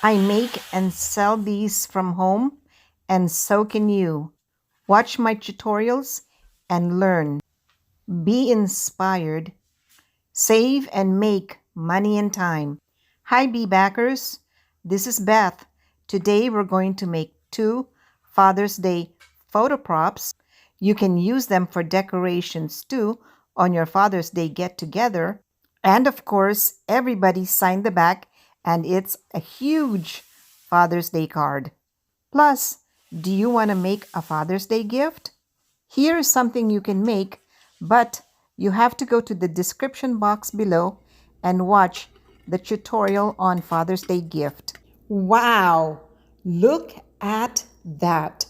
I make and sell these from home, and so can you. Watch my tutorials and learn. Be inspired. Save and make money and time. Hi, bee backers. This is Beth. Today we're going to make two Father's Day photo props. You can use them for decorations too on your Father's Day get together. And of course, everybody signed the back, and it's a huge Father's Day card. Plus, do you want to make a Father's Day gift? Here's something you can make, but you have to go to the description box below and watch the tutorial on Father's Day gift. Wow! Look at that!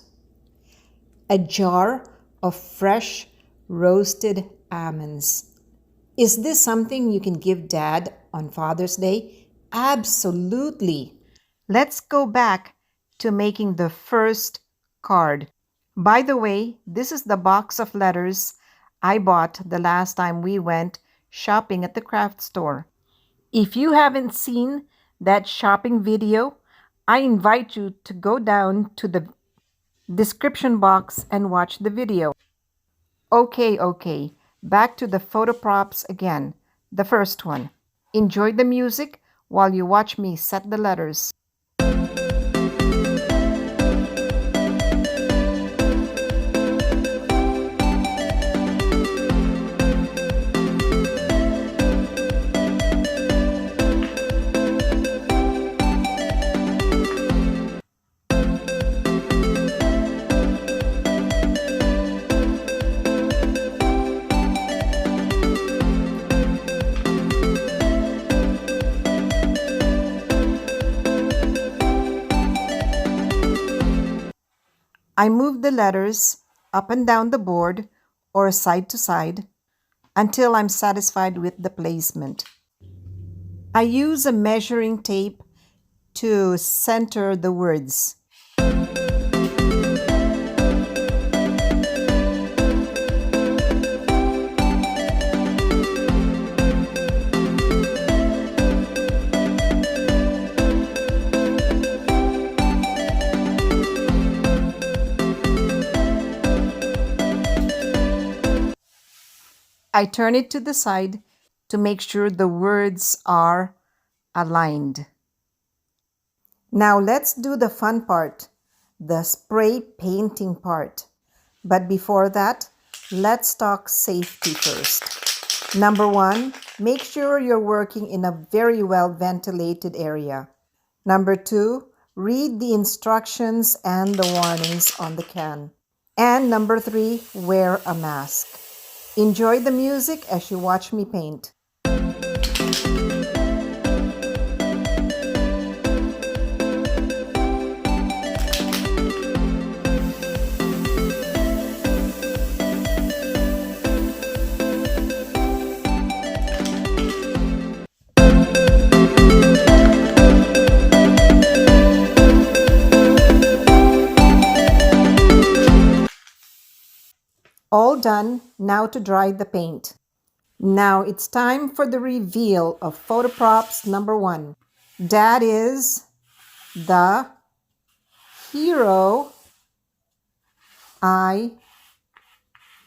A jar of fresh roasted almonds. Is this something you can give Dad on Father's Day? Absolutely! Let's go back to making the first card. By the way, this is the box of letters I bought the last time we went shopping at the craft store. If you haven't seen that shopping video, I invite you to go down to the description box and watch the video. Okay, back to the photo props again. The first one. Enjoy the music while you watch me set the letters. I move the letters up and down the board or side to side until I'm satisfied with the placement. I use a measuring tape to center the words. I turn it to the side to make sure the words are aligned. Now let's do the fun part, the spray painting part. But before that, let's talk safety first. Number one, make sure you're working in a very well ventilated area. Number two, read the instructions and the warnings on the can. And number three, wear a mask. Enjoy the music as you watch me paint. All done, now to dry the paint. Now it's time for the reveal of photo props number one. Dad is the hero I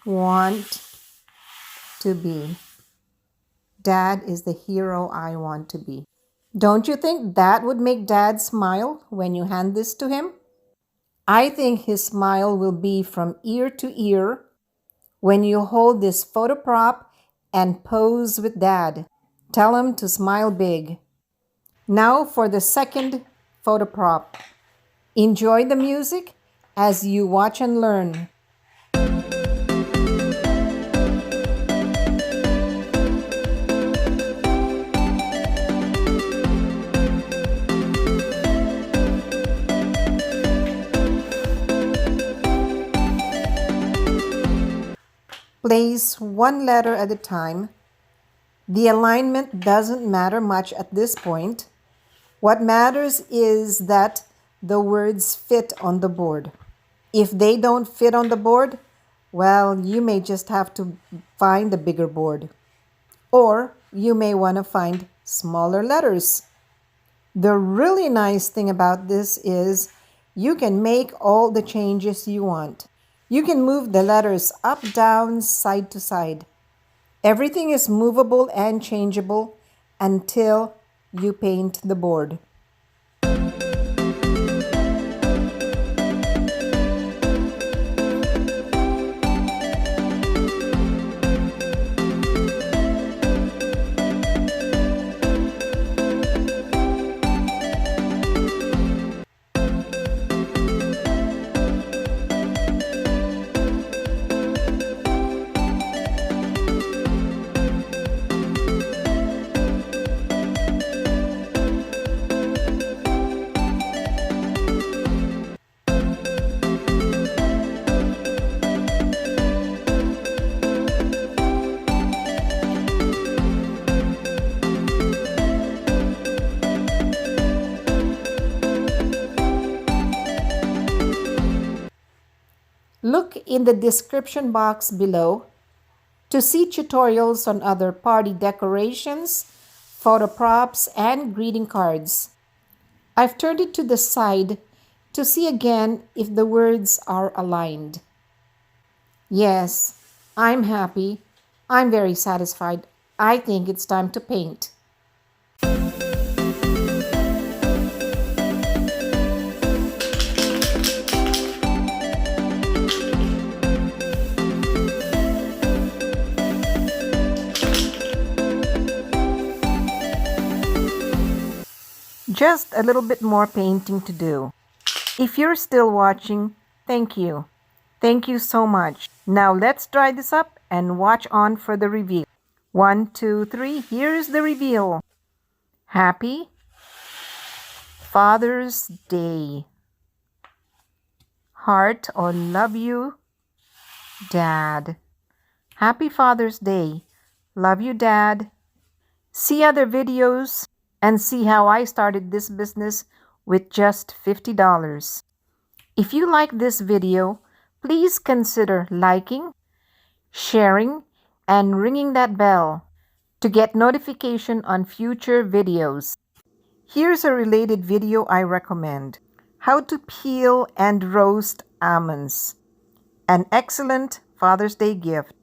want to be. Dad is the hero I want to be. Don't you think that would make Dad smile when you hand this to him? I think his smile will be from ear to ear when you hold this photo prop and pose with Dad. Tell him to smile big. Now for the second photo prop. Enjoy the music as you watch and learn. Place one letter at a time. The alignment doesn't matter much at this point. What matters is that the words fit on the board. If they don't fit on the board, well, you may just have to find a bigger board. Or you may want to find smaller letters. The really nice thing about this is you can make all the changes you want. You can move the letters up, down, side to side. Everything is movable and changeable until you paint the board. Look in the description box below to see tutorials on other party decorations, photo props, and greeting cards. I've turned it to the side to see again if the words are aligned. Yes, I'm happy. I'm very satisfied. I think it's time to paint. Just a little bit more painting to do. If you're still watching, thank you. Thank you so much. Now let's dry this up and watch on for the reveal. 1, 2, 3, here's the reveal. Happy Father's Day. Heart or love you, Dad. Happy Father's Day. Love you, Dad. See other videos and see how I started this business with just $50. If you like this video, please consider liking, sharing, and ringing that bell to get notification on future videos. Here's a related video I recommend: how to peel and roast almonds. An excellent Father's Day gift.